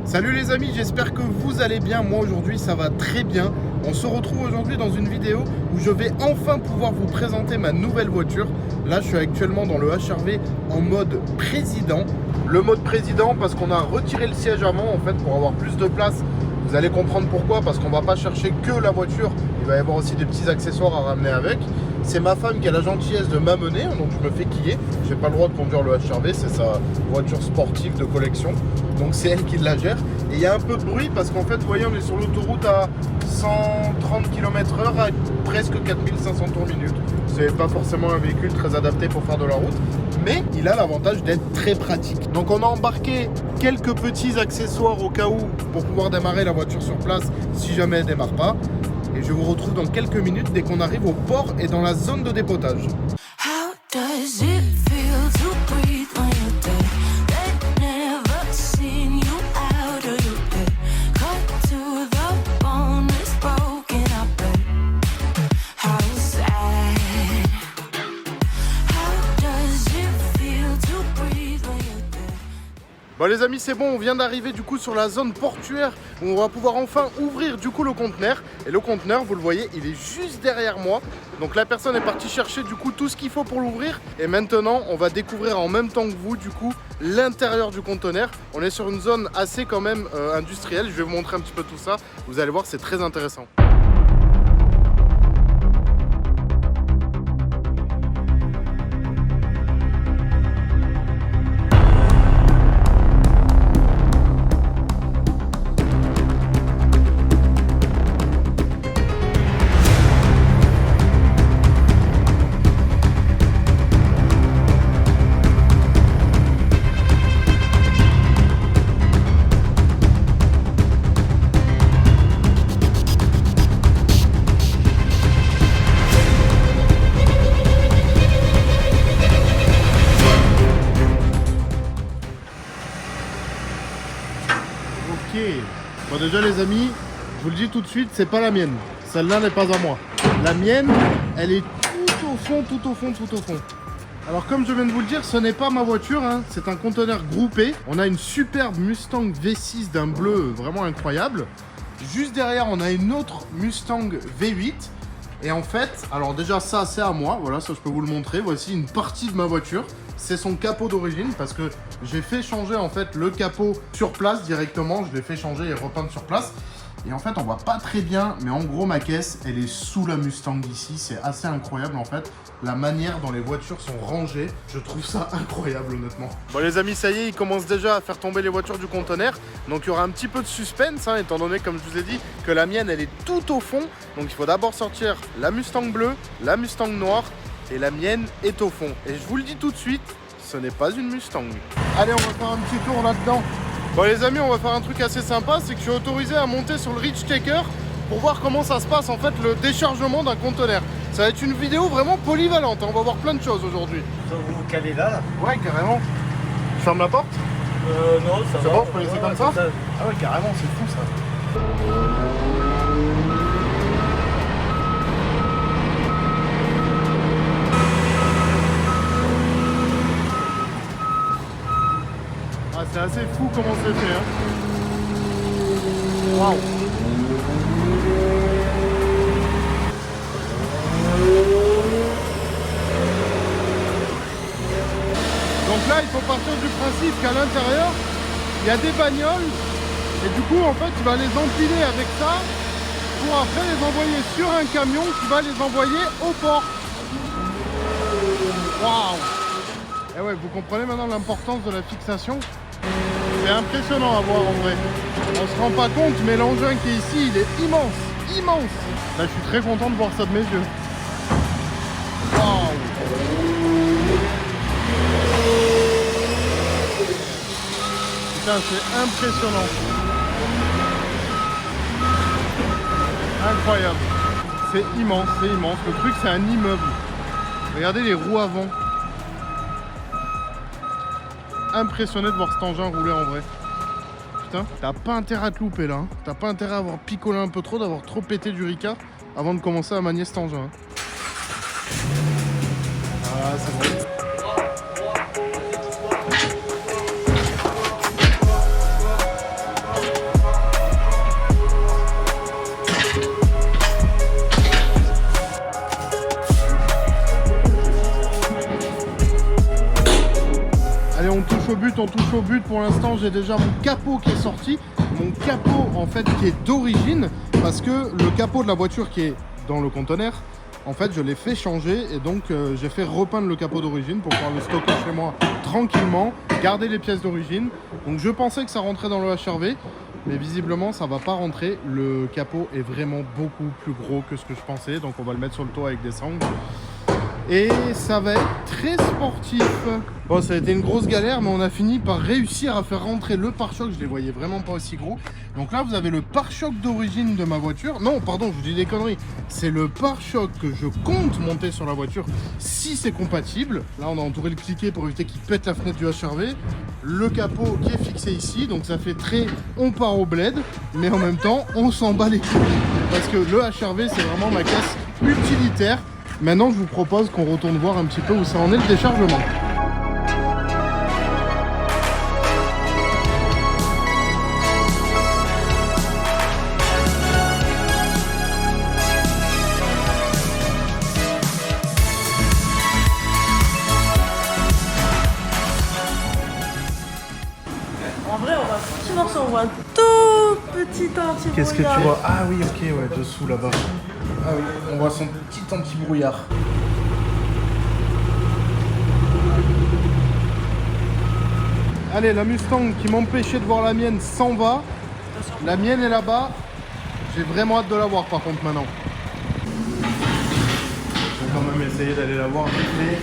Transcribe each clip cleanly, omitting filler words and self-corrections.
Salut les amis, j'espère que vous allez bien. Moi aujourd'hui ça va très bien. On se retrouve aujourd'hui dans une vidéo où je vais enfin pouvoir vous présenter ma nouvelle voiture. Là je suis actuellement dans le HR-V en mode président. Le mode président parce qu'on a retiré le siège avant en fait pour avoir plus de place. Vous allez comprendre pourquoi, parce qu'on va pas chercher que la voiture, il va y avoir aussi des petits accessoires à ramener avec. C'est ma femme qui a la gentillesse de m'amener, donc je me fais quiller. J'ai pas le droit de conduire le HR-V, c'est sa voiture sportive de collection. Donc c'est elle qui la gère. Et il y a un peu de bruit parce qu'en fait, vous voyez, on est sur l'autoroute à 130 km/h à presque 4500 tours minute. C'est pas forcément un véhicule très adapté pour faire de la route, mais il a l'avantage d'être très pratique. Donc on a embarqué quelques petits accessoires au cas où pour pouvoir démarrer la voiture sur place si jamais elle démarre pas. Et je vous retrouve dans quelques minutes dès qu'on arrive au port et dans la zone de dépotage. How does it feel to breathe when you're dead? They never seen you out of your bed. Cut to the bone, it's broken up. How sad. How does it feel to breathe when you're dead? Bon les amis, c'est bon, on vient d'arriver du coup sur la zone portuaire où on va pouvoir enfin ouvrir du coup le conteneur. Et le conteneur, vous le voyez, il est juste derrière moi. Donc la personne est partie chercher du coup tout ce qu'il faut pour l'ouvrir. Et maintenant, on va découvrir en même temps que vous du coup l'intérieur du conteneur. On est sur une zone assez quand même industrielle. Je vais vous montrer un petit peu tout ça. Vous allez voir, c'est très intéressant. Ok, bon déjà les amis, je vous le dis tout de suite, c'est pas la mienne. Celle-là n'est pas à moi. La mienne, elle est tout au fond, tout au fond, tout au fond. Alors comme je viens de vous le dire, ce n'est pas ma voiture, hein, c'est un conteneur groupé. On a une superbe Mustang V6 d'un bleu vraiment incroyable. Juste derrière, on a une autre Mustang V8. Et en fait, alors déjà ça c'est à moi, voilà, ça je peux vous le montrer. Voici une partie de ma voiture. C'est son capot d'origine parce que j'ai fait changer en fait le capot sur place directement. Je l'ai fait changer et repeindre sur place. Et en fait, on voit pas très bien, mais en gros, ma caisse, elle est sous la Mustang ici. C'est assez incroyable en fait, la manière dont les voitures sont rangées. Je trouve ça incroyable honnêtement. Bon les amis, ça y est, ils commencent déjà à faire tomber les voitures du conteneur. Donc il y aura un petit peu de suspense, hein, étant donné, comme je vous ai dit, que la mienne, elle est tout au fond. Donc il faut d'abord sortir la Mustang bleue, la Mustang noire, et la mienne est au fond. Et je vous le dis tout de suite, ce n'est pas une Mustang. Allez, on va faire un petit tour là-dedans. Bon les amis, on va faire un truc assez sympa, c'est que je suis autorisé à monter sur le Reach Checker pour voir comment ça se passe en fait le déchargement d'un conteneur. Ça va être une vidéo vraiment polyvalente, hein. On va voir plein de choses aujourd'hui. Vous vous calez là, Ouais, carrément. Je ferme la porte? Non, ça C'est va. bon, je peux laisser comme ça? ça. Ah ouais, carrément, c'est fou ça. Ah, c'est assez fou comment c'est fait, hein. Waouh. Donc là, il faut partir du principe qu'à l'intérieur, il y a des bagnoles et du coup, en fait, tu vas les empiler avec ça pour après les envoyer sur un camion qui va les envoyer au port. Waouh! Et ouais, vous comprenez maintenant l'importance de la fixation? C'est impressionnant à voir en vrai. On se rend pas compte, mais l'engin qui est ici, il est immense, immense. Là, je suis très content de voir ça de mes yeux. Waouh! Putain, c'est impressionnant. Incroyable. C'est immense, c'est immense. Le truc, c'est un immeuble. Regardez les roues avant. Impressionné de voir cet engin rouler en vrai. Putain, t'as pas intérêt à te louper là. Hein. T'as pas intérêt à avoir picolé un peu trop, d'avoir trop pété du Ricard avant de commencer à manier cet engin. Hein. Ah, c'est bon. on touche au but. Pour l'instant, j'ai déjà mon capot qui est sorti. Mon capot, en fait, qui est d'origine. Parce que le capot de la voiture qui est dans le conteneur, en fait, je l'ai fait changer. Et donc, j'ai fait repeindre le capot d'origine pour pouvoir le stocker chez moi tranquillement. Garder les pièces d'origine. Donc, je pensais que ça rentrait dans le HRV. Mais visiblement, ça va pas rentrer. Le capot est vraiment beaucoup plus gros que ce que je pensais. Donc, on va le mettre sur le toit avec des sangles. Et ça va être très sportif. Bon, ça a été une grosse galère, mais on a fini par réussir à faire rentrer le pare-choc. Je les voyais vraiment pas aussi gros. Donc là, vous avez le pare-choc d'origine de ma voiture. Non, pardon, je vous dis des conneries. C'est le pare-choc que je compte monter sur la voiture si c'est compatible. Là, on a entouré le cliquet pour éviter qu'il pète la fenêtre du HRV. Le capot qui est fixé ici. Donc ça fait très on part au bled, mais en même temps, on s'en bat les couilles. Parce que le HRV, c'est vraiment ma caisse utilitaire. Maintenant, je vous propose qu'on retourne voir un petit peu où ça en est le déchargement. En vrai, on voit un petit morceau, on voit un tout petit anti-brouillard. Qu'est-ce que tu vois? Ah oui, ok, ouais, dessous là-bas. Ah oui, on voit son petit anti-brouillard. Allez, la Mustang qui m'empêchait de voir la mienne s'en va. La mienne est là-bas. J'ai vraiment hâte de la voir par contre maintenant. Je vais quand même essayer d'aller la voir vite fait.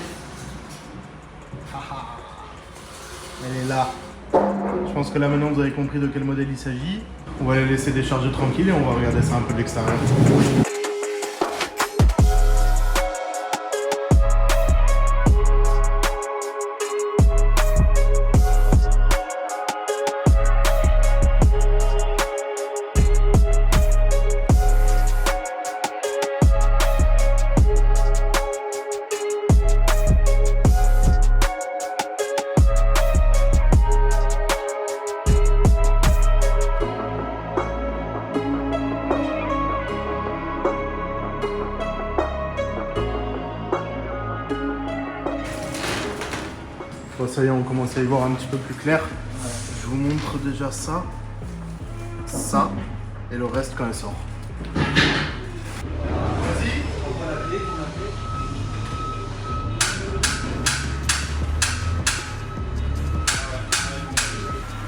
Elle est là. Je pense que là maintenant vous avez compris de quel modèle il s'agit. On va la laisser décharger tranquille et on va regarder ça un peu de l'extérieur. Bon, ça y est, on commence à y voir un petit peu plus clair. Je vous montre déjà ça, ça et le reste quand elle sort. Vas-y.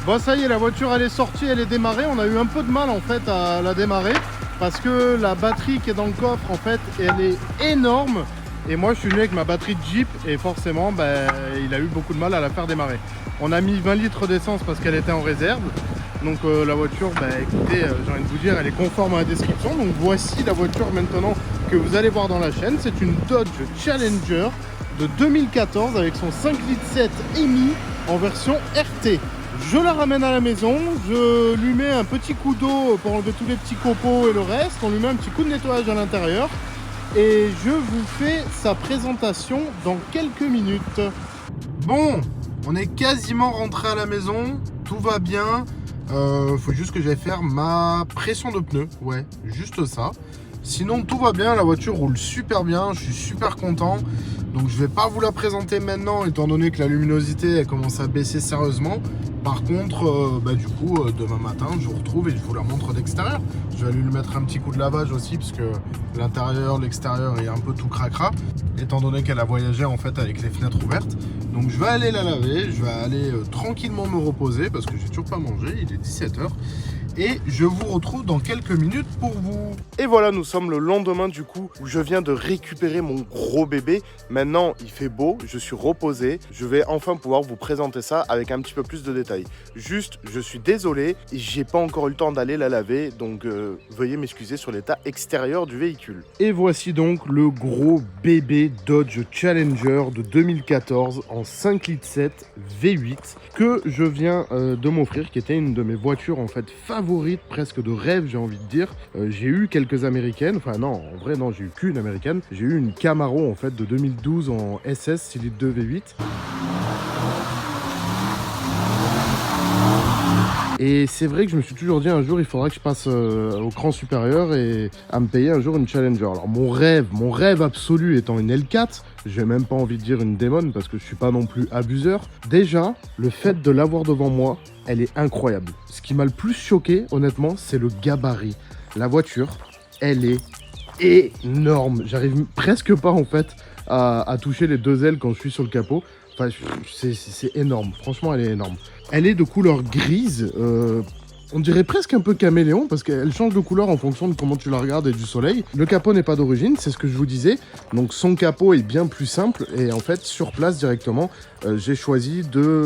Bon, ça y est, la voiture elle est sortie, elle est démarrée. On a eu un peu de mal en fait à la démarrer parce que la batterie qui est dans le coffre en fait elle est énorme. Et moi je suis venu avec ma batterie de Jeep et forcément il a eu beaucoup de mal à la faire démarrer. On a mis 20 litres d'essence parce qu'elle était en réserve. Donc la voiture, écoutez, j'ai envie de vous dire, elle est conforme à la description. Donc voici la voiture maintenant que vous allez voir dans la chaîne. C'est une Dodge Challenger de 2014 avec son 5,7 litres EMI en version RT. Je la ramène à la maison, je lui mets un petit coup d'eau pour enlever tous les petits copeaux et le reste. On lui met un petit coup de nettoyage à l'intérieur. Et je vous fais sa présentation dans quelques minutes. Bon, on est quasiment rentré à la maison, tout va bien. Faut juste que j'aille faire ma pression de pneus, ouais, juste ça. Sinon tout va bien, la voiture roule super bien, je suis super content. Donc je vais pas vous la présenter maintenant étant donné que la luminosité elle commence à baisser sérieusement. Par contre, du coup, demain matin, je vous retrouve et je vous la montre d'extérieur. Je vais aller lui mettre un petit coup de lavage aussi parce que l'intérieur, l'extérieur est un peu tout cracra. Étant donné qu'elle a voyagé en fait avec les fenêtres ouvertes. Donc je vais aller la laver, je vais aller tranquillement me reposer parce que j'ai toujours pas mangé, il est 17 h. Et je vous retrouve dans quelques minutes pour vous. Et voilà, nous sommes le lendemain du coup où je viens de récupérer mon gros bébé. Maintenant, il fait beau, je suis reposé. Je vais enfin pouvoir vous présenter ça avec un petit peu plus de détails. Juste, je suis désolé, j'ai pas encore eu le temps d'aller la laver. Donc, veuillez m'excuser sur l'état extérieur du véhicule. Et voici donc le gros bébé Dodge Challenger de 2014 en 5,7 litres V8 que je viens de m'offrir, qui était une de mes voitures en fait favorite, presque de rêve, j'ai envie de dire. J'ai eu quelques américaines, enfin non, en vrai non, j'ai eu qu'une américaine. J'ai eu une Camaro en fait de 2012 en SS 6 litres 2 V8. Et c'est vrai que je me suis toujours dit un jour il faudra que je passe au cran supérieur et à me payer un jour une Challenger. Alors mon rêve absolu étant une L4, j'ai même pas envie de dire une Demon parce que je suis pas non plus abuseur. Déjà, le fait de l'avoir devant moi, elle est incroyable. Ce qui m'a le plus choqué, honnêtement, c'est le gabarit. La voiture, elle est énorme. J'arrive presque pas en fait à toucher les deux ailes quand je suis sur le capot. Enfin, c'est énorme. Franchement, elle est énorme. Elle est de couleur grise. On dirait presque un peu caméléon parce qu'elle change de couleur en fonction de comment tu la regardes et du soleil. Le capot n'est pas d'origine, c'est ce que je vous disais. Donc son capot est bien plus simple et en fait sur place directement, j'ai choisi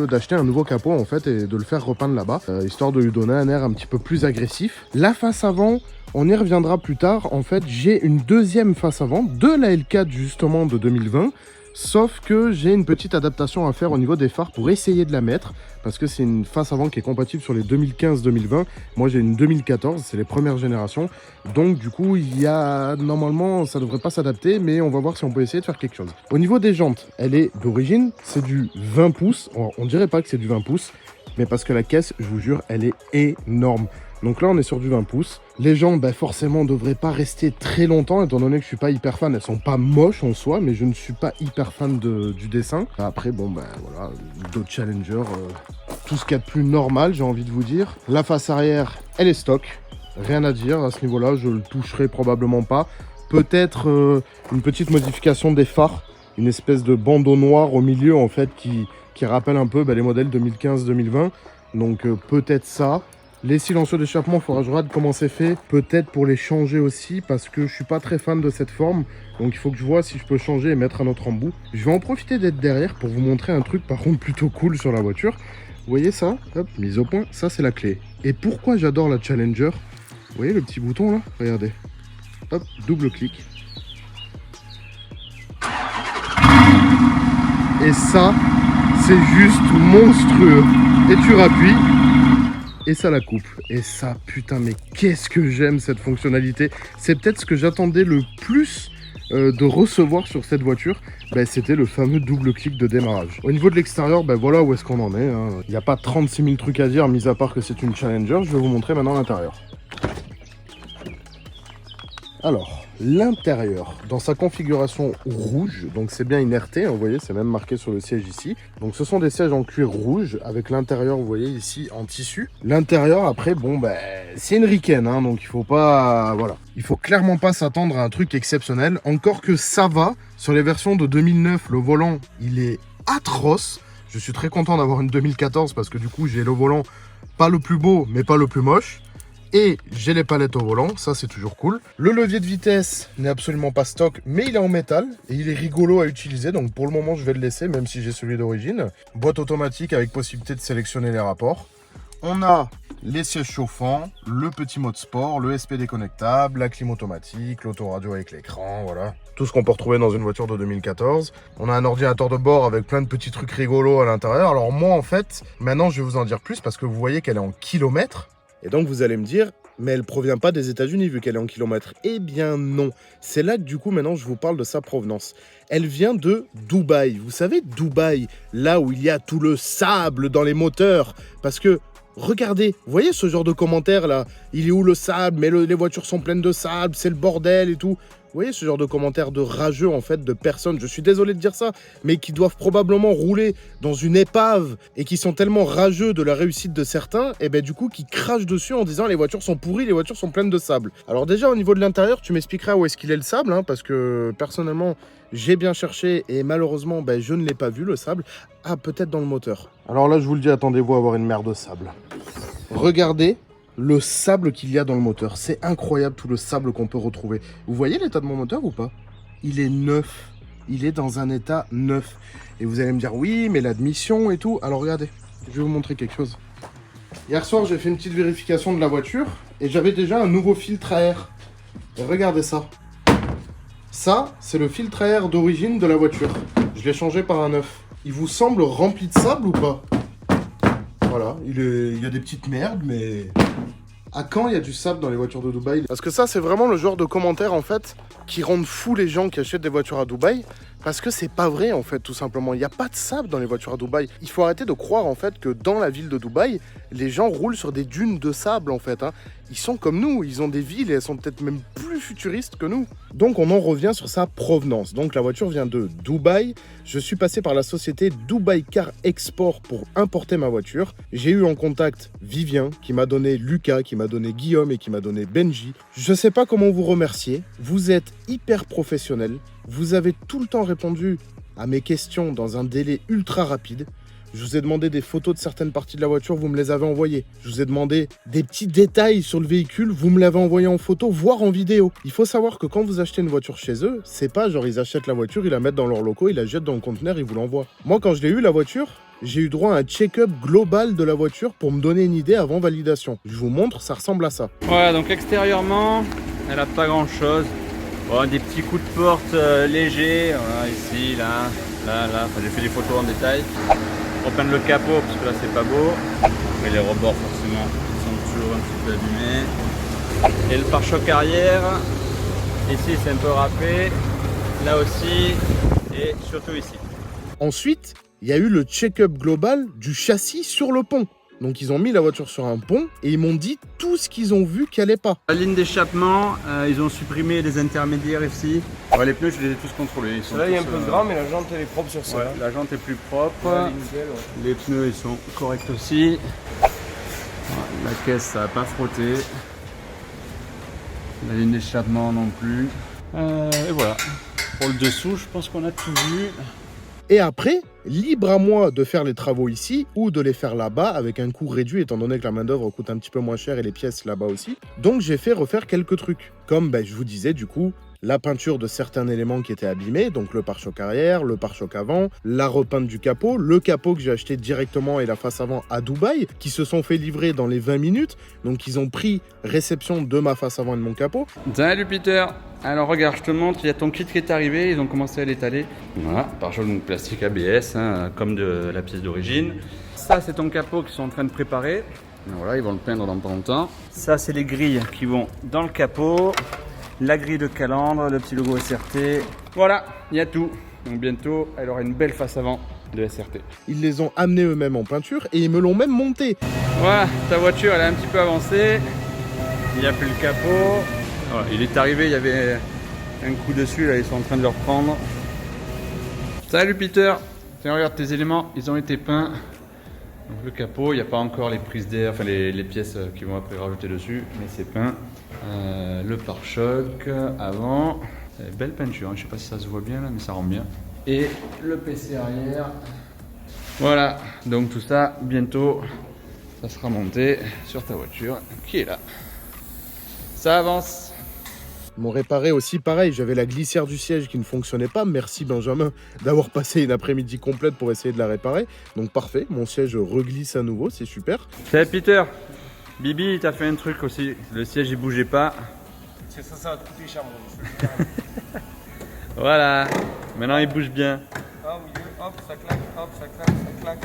d'acheter un nouveau capot en fait et de le faire repeindre là-bas, histoire de lui donner un air un petit peu plus agressif. La face avant, on y reviendra plus tard. En fait, j'ai une deuxième face avant de la L4 justement de 2020. Sauf que j'ai une petite adaptation à faire au niveau des phares pour essayer de la mettre. Parce que c'est une face avant qui est compatible sur les 2015-2020. Moi j'ai une 2014, c'est les premières générations. Donc du coup, il y a normalement, ça devrait pas s'adapter. Mais on va voir si on peut essayer de faire quelque chose. Au niveau des jantes, elle est d'origine, c'est du 20 pouces. On dirait pas que c'est du 20 pouces. Mais parce que la caisse, je vous jure, elle est énorme. Donc là, on est sur du 20 pouces. Les jambes, bah forcément, ne devraient pas rester très longtemps, étant donné que je suis pas hyper fan. Elles sont pas moches en soi, mais je ne suis pas hyper fan du dessin. Après, bon, bah voilà, d'autres Challenger, tout ce qu'il y a de plus normal, j'ai envie de vous dire. La face arrière, elle est stock. Rien à dire à ce niveau-là, je le toucherai probablement pas. Peut-être une petite modification des phares, une espèce de bandeau noir au milieu, en fait, qui rappelle un peu les modèles 2015-2020. Donc peut-être ça. Les silencieux d'échappement, il faudra que je regarde comment c'est fait. Peut-être pour les changer aussi, parce que je suis pas très fan de cette forme. Donc il faut que je vois si je peux changer et mettre un autre embout. Je vais en profiter d'être derrière pour vous montrer un truc par contre plutôt cool sur la voiture. Vous voyez ça? Hop, mise au point. Ça, c'est la clé. Et pourquoi j'adore la Challenger? Vous voyez le petit bouton là? Regardez. Hop, double clic. Et ça, c'est juste monstrueux. Et tu rappuies. Et ça la coupe. Et ça, putain, mais qu'est-ce que j'aime cette fonctionnalité. C'est peut-être ce que j'attendais le plus de recevoir sur cette voiture. C'était le fameux double clic de démarrage. Au niveau de l'extérieur, voilà où est-ce qu'on en est. Il n'y a pas 36 000 trucs à dire, mis à part que c'est une Challenger. Je vais vous montrer maintenant l'intérieur. Alors, l'intérieur, dans sa configuration rouge, donc c'est bien une RT, vous voyez, c'est même marqué sur le siège ici. Donc ce sont des sièges en cuir rouge, avec l'intérieur, vous voyez ici, en tissu. L'intérieur, après, c'est une Riken, donc il faut pas, voilà. Il faut clairement pas s'attendre à un truc exceptionnel, encore que ça va. Sur les versions de 2009, le volant, il est atroce. Je suis très content d'avoir une 2014, parce que du coup, j'ai le volant pas le plus beau, mais pas le plus moche. Et j'ai les palettes au volant, ça c'est toujours cool. Le levier de vitesse n'est absolument pas stock, mais il est en métal et il est rigolo à utiliser. Donc pour le moment, je vais le laisser, même si j'ai celui d'origine. Boîte automatique avec possibilité de sélectionner les rapports. On a les sièges chauffants, le petit mode sport, le SPD connectable, la clim automatique, l'autoradio avec l'écran, voilà. Tout ce qu'on peut retrouver dans une voiture de 2014. On a un ordinateur de bord avec plein de petits trucs rigolos à l'intérieur. Alors moi, en fait, maintenant, je vais vous en dire plus parce que vous voyez qu'elle est en kilomètres. Et donc vous allez me dire, mais elle provient pas des États-Unis vu qu'elle est en kilomètres. Eh bien non, c'est là que du coup maintenant je vous parle de sa provenance. Elle vient de Dubaï. Vous savez Dubaï, là où il y a tout le sable dans les moteurs. Parce que regardez, vous voyez ce genre de commentaires là, il est où le sable, mais les voitures sont pleines de sable, c'est le bordel et tout. Vous voyez ce genre de commentaires de rageux en fait, de personnes, je suis désolé de dire ça, mais qui doivent probablement rouler dans une épave et qui sont tellement rageux de la réussite de certains, et du coup qui crachent dessus en disant les voitures sont pourries, les voitures sont pleines de sable. Alors déjà au niveau de l'intérieur, tu m'expliqueras où est-ce qu'il est le sable, parce que personnellement j'ai bien cherché et malheureusement je ne l'ai pas vu le sable. Ah, peut-être dans le moteur. Alors là je vous le dis, attendez-vous à avoir une mer de sable. Regardez le sable qu'il y a dans le moteur. C'est incroyable tout le sable qu'on peut retrouver. Vous voyez l'état de mon moteur ou pas? Il est neuf. Il est dans un état neuf. Et vous allez me dire, oui, mais l'admission et tout. Alors regardez, je vais vous montrer quelque chose. Hier soir, j'ai fait une petite vérification de la voiture et j'avais déjà un nouveau filtre à air. Et regardez ça. Ça, c'est le filtre à air d'origine de la voiture. Je l'ai changé par un neuf. Il vous semble rempli de sable ou pas? Voilà, il y a des petites merdes, mais... À quand il y a du sable dans les voitures de Dubaï? Parce que ça, c'est vraiment le genre de commentaires, en fait, qui rendent fous les gens qui achètent des voitures à Dubaï. Parce que c'est pas vrai en fait, tout simplement. Il n'y a pas de sable dans les voitures à Dubaï. Il faut arrêter de croire en fait que dans la ville de Dubaï, les gens roulent sur des dunes de sable en fait. Ils sont comme nous, ils ont des villes et elles sont peut-être même plus futuristes que nous. Donc on en revient sur sa provenance. Donc la voiture vient de Dubaï. Je suis passé par la société Dubai Car Export pour importer ma voiture. J'ai eu en contact Vivien qui m'a donné Lucas, qui m'a donné Guillaume et qui m'a donné Benji. Je sais pas comment vous remercier. Vous êtes hyper professionnels. Vous avez tout le temps répondu à mes questions dans un délai ultra rapide. Je vous ai demandé des photos de certaines parties de la voiture, vous me les avez envoyées. Je vous ai demandé des petits détails sur le véhicule, vous me l'avez envoyé en photo, voire en vidéo. Il faut savoir que quand vous achetez une voiture chez eux, c'est pas genre ils achètent la voiture, ils la mettent dans leurs locaux, ils la jettent dans le conteneur, ils vous l'envoient. Moi, quand je l'ai eu la voiture, j'ai eu droit à un check-up global de la voiture pour me donner une idée avant validation. Je vous montre, ça ressemble à ça. Voilà, donc extérieurement, elle a pas grand-chose. Bon, des petits coups de porte légers, voilà, ici, là. Enfin, j'ai fait des photos en détail. Repeindre le capot parce que là c'est pas beau. Après les rebords forcément sont toujours un petit peu abîmés. Et le pare-choc arrière, ici c'est un peu râpé, là aussi et surtout ici. Ensuite, il y a eu le check-up global du châssis sur le pont. Donc ils ont mis la voiture sur un pont et ils m'ont dit tout ce qu'ils ont vu qui allait pas. La ligne d'échappement, ils ont supprimé les intermédiaires ici. Ouais, les pneus je les ai tous contrôlés. Là il y a un peu de gras mais la jante elle est propre sur ça. Ouais, la jante est plus propre. La ligne nickel, ouais. Les pneus ils sont corrects aussi. Ouais, la caisse ça n'a pas frotté. La ligne d'échappement non plus. Et voilà. Pour le dessous je pense qu'on a tout vu. Et après, libre à moi de faire les travaux ici ou de les faire là-bas avec un coût réduit étant donné que la main-d'œuvre coûte un petit peu moins cher et les pièces là-bas aussi. Donc j'ai fait refaire quelques trucs. Comme je vous disais du coup, la peinture de certains éléments qui étaient abîmés, donc le pare-choc arrière, le pare-choc avant, la repeinte du capot, le capot que j'ai acheté directement et la face avant à Dubaï, qui se sont fait livrer dans les 20 minutes. Donc ils ont pris réception de ma face avant et de mon capot. Salut Peter. Alors regarde, je te montre, il y a ton kit qui est arrivé, ils ont commencé à l'étaler. Voilà, pare-choc donc plastique ABS, comme de la pièce d'origine. Ça c'est ton capot qu'ils sont en train de préparer. Et voilà, ils vont le peindre dans pas longtemps. Ça c'est les grilles qui vont dans le capot. La grille de calandre, le petit logo SRT. Voilà, il y a tout. Donc bientôt, elle aura une belle face avant de SRT. Ils les ont amenés eux-mêmes en peinture et ils me l'ont même monté. Voilà, ta voiture elle est un petit peu avancée. Il n'y a plus le capot. Voilà, il est arrivé, il y avait un coup dessus, là ils sont en train de le reprendre. Salut Peter. Tiens, regarde tes éléments, ils ont été peints. Donc le capot, il n'y a pas encore les prises d'air, enfin les pièces qui vont après rajouter dessus, mais c'est peint. Le pare-choc avant, belle peinture, je sais pas si ça se voit bien là, mais ça rend bien. Et le PC arrière. Voilà, donc tout ça, bientôt, ça sera monté sur ta voiture qui est là. Ça avance. Ils m'ont réparé aussi pareil, j'avais la glissière du siège qui ne fonctionnait pas. Merci Benjamin d'avoir passé une après-midi complète pour essayer de la réparer. Donc parfait, mon siège reglisse à nouveau, c'est super. Salut Peter. Bibi, il t'a fait un truc aussi, le siège il bougeait pas. C'est ça va te coûter cher mon. Voilà, maintenant il bouge bien. Ah oui, hop, ça claque, ça claque.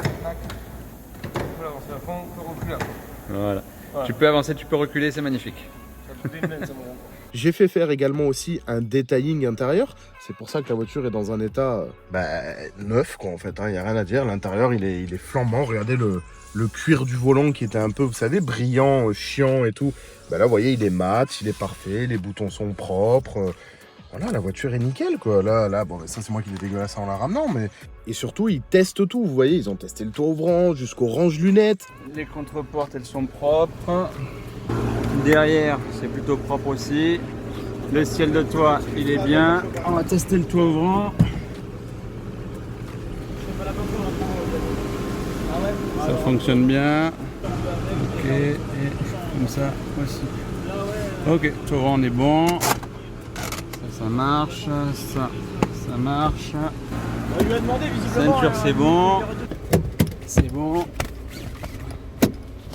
Tu peux avancer à fond, tu peux reculer à fond. Voilà. Tu peux avancer, tu peux reculer, c'est magnifique. Ça te coûte une main, ça mon. J'ai fait faire également aussi un detailing intérieur. C'est pour ça que la voiture est dans un état neuf quoi en fait. Il n'y a rien à dire. L'intérieur il est flambant. Regardez le cuir du volant qui était un peu, vous savez, brillant, chiant et tout. Là, vous voyez, il est mat, il est parfait. Les boutons sont propres. Voilà, la voiture est nickel quoi. Là, bon, ça c'est moi qui l'ai dégueulasse en la ramenant, mais et surtout ils testent tout. Vous voyez, ils ont testé le toit ouvrant jusqu'au range-lunettes. Les contreportes, elles sont propres. Derrière, c'est plutôt propre aussi. Le ciel de toit, il est bien. On va tester le toit ouvrant. Ça fonctionne bien. Ok, et comme ça aussi. Ok, toit ouvrant, on est bon. Ça marche. Ça marche. On lui a demandé visiblement. Ceinture, c'est bon. C'est bon.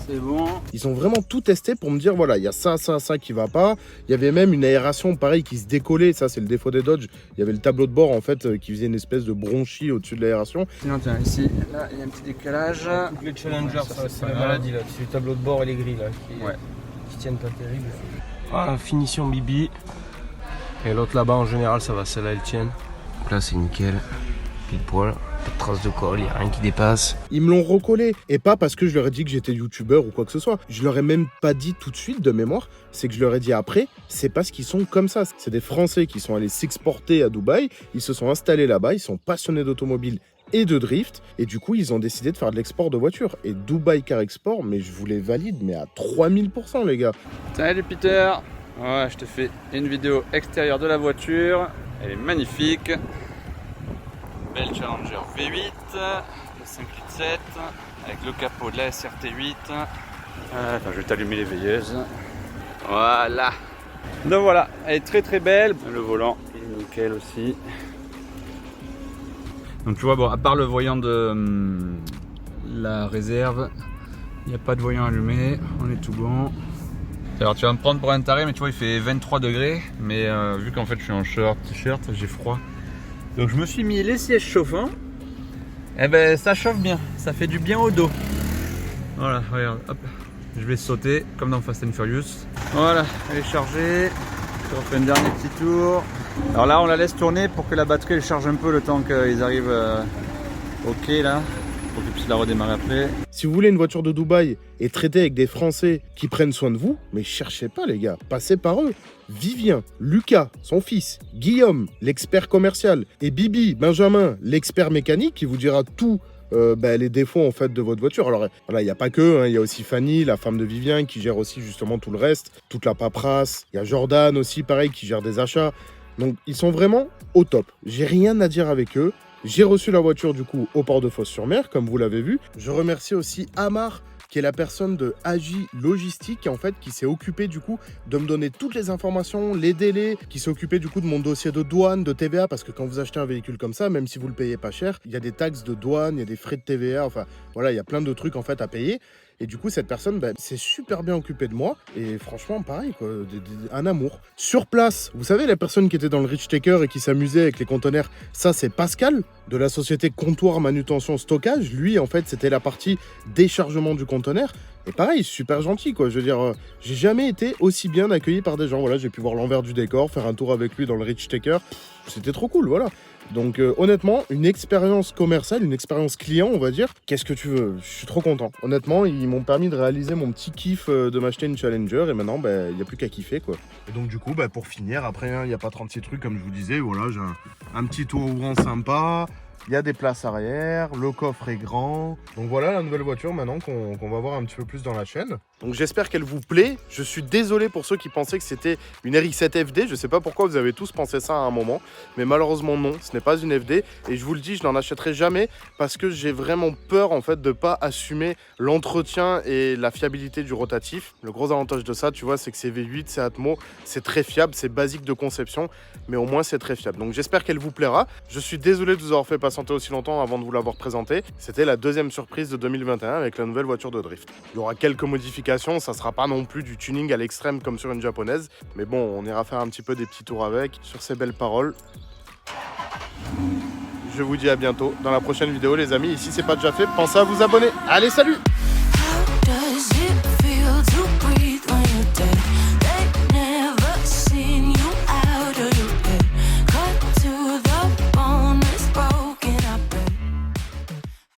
C'est bon. Ils ont vraiment tout testé pour me dire, voilà, il y a ça qui va pas. Il y avait même une aération, pareil, qui se décollait. Ça, c'est le défaut des Dodge. Il y avait le tableau de bord, en fait, qui faisait une espèce de bronchie au-dessus de l'aération. Sinon, tiens, ici, là, il y a un petit décalage. Toutes les Challengers, c'est la maladie, là. C'est le tableau de bord et les grilles, là, qui tiennent pas terrible. Voilà, finition Bibi. Et l'autre là-bas, en général, ça va. Celle-là, elle tient. Donc là c'est nickel, pile poil, pas de traces de colle, y a rien qui dépasse. Ils me l'ont recollé. Et pas parce que je leur ai dit que j'étais youtubeur ou quoi que ce soit. Je leur ai même pas dit tout de suite de mémoire. C'est que je leur ai dit après, c'est parce qu'ils sont comme ça. C'est des Français qui sont allés s'exporter à Dubaï. Ils se sont installés là-bas. Ils sont passionnés d'automobile et de drift. Et du coup, ils ont décidé de faire de l'export de voitures. Et Dubaï Car Export, mais je vous les valide, mais à 3000%, les gars. Salut Peter. Ouais, je te fais une vidéo extérieure de la voiture. Elle est magnifique. Belle Challenger V8, le 5,7 litres, avec le capot de la SRT8. Attends, je vais t'allumer les veilleuses. Voilà. Donc voilà, elle est très belle. Le volant, il est nickel aussi. Donc tu vois, bon, à part le voyant de la réserve, il n'y a pas de voyant allumé, on est tout bon. Alors tu vas me prendre pour un taré, mais tu vois, il fait 23 degrés. Mais vu qu'en fait je suis en short, t-shirt, j'ai froid. Donc je me suis mis les sièges chauffants. Et ben ça chauffe bien, ça fait du bien au dos. Voilà, regarde, hop. Je vais sauter comme dans Fast and Furious. Voilà, elle est chargée. Je refais un dernier petit tour. Alors là on la laisse tourner pour que la batterie elle charge un peu le temps qu'ils arrivent au quai là. Pour qu'ils puissent la redémarrer après. Si vous voulez une voiture de Dubaï et traiter avec des Français qui prennent soin de vous, mais cherchez pas les gars, passez par eux. Vivien, Lucas, son fils, Guillaume, l'expert commercial, et Bibi, Benjamin, l'expert mécanique qui vous dira tout les défauts en fait de votre voiture. Alors voilà, il n'y a pas que, hein, il y a aussi Fanny, la femme de Vivien, qui gère aussi justement tout le reste, toute la paperasse. Il y a Jordan aussi, pareil, qui gère des achats. Donc ils sont vraiment au top. J'ai rien à dire avec eux. J'ai reçu la voiture du coup au port de Fos-sur-Mer, comme vous l'avez vu. Je remercie aussi Amar, qui est la personne de AJ Logistique, en fait, qui s'est occupé du coup de me donner toutes les informations, les délais, qui s'est occupé du coup de mon dossier de douane, de TVA, parce que quand vous achetez un véhicule comme ça, même si vous le payez pas cher, il y a des taxes de douane, il y a des frais de TVA, enfin voilà, il y a plein de trucs en fait à payer. Et du coup, cette personne s'est super bien occupée de moi. Et franchement, pareil, quoi, un amour. Sur place, vous savez, la personne qui était dans le Rich Taker et qui s'amusait avec les conteneurs, ça, c'est Pascal, de la société Comptoir Manutention Stockage. Lui, en fait, c'était la partie déchargement du conteneur. Et pareil, super gentil, quoi. Je veux dire, j'ai jamais été aussi bien accueilli par des gens. Voilà, j'ai pu voir l'envers du décor, faire un tour avec lui dans le Rich Taker. C'était trop cool, voilà. Donc honnêtement, une expérience commerciale, une expérience client, on va dire. Qu'est-ce que tu veux? Je suis trop content. Honnêtement, ils m'ont permis de réaliser mon petit kiff de m'acheter une Challenger. Et maintenant, il n'y a plus qu'à kiffer, quoi. Et donc du coup, pour finir, après, il n'y a pas 36 trucs, comme je vous disais. Voilà, j'ai un petit tour ouvrant sympa. Il y a des places arrière, le coffre est grand. Donc voilà la nouvelle voiture maintenant qu'on va voir un petit peu plus dans la chaîne. Donc j'espère qu'elle vous plaît. Je suis désolé pour ceux qui pensaient que c'était une RX-7 FD. Je sais pas pourquoi vous avez tous pensé ça à un moment. Mais malheureusement non, ce n'est pas une FD. Et je vous le dis, je n'en achèterai jamais parce que j'ai vraiment peur en fait de pas assumer l'entretien et la fiabilité du rotatif. Le gros avantage de ça, tu vois, c'est que c'est V8, c'est Atmo, c'est très fiable, c'est basique de conception. Mais au moins c'est très fiable. Donc j'espère qu'elle vous plaira. Je suis désolé de vous avoir fait patienter aussi longtemps avant de vous l'avoir présenté. C'était la deuxième surprise de 2021 avec la nouvelle voiture de drift. Il y aura quelques modifications, ça sera pas non plus du tuning à l'extrême comme sur une japonaise, mais bon, on ira faire un petit peu des petits tours avec. Sur ces belles paroles, je vous dis à bientôt dans la prochaine vidéo les amis. Et si c'est pas déjà fait, pensez à vous abonner. Allez, salut!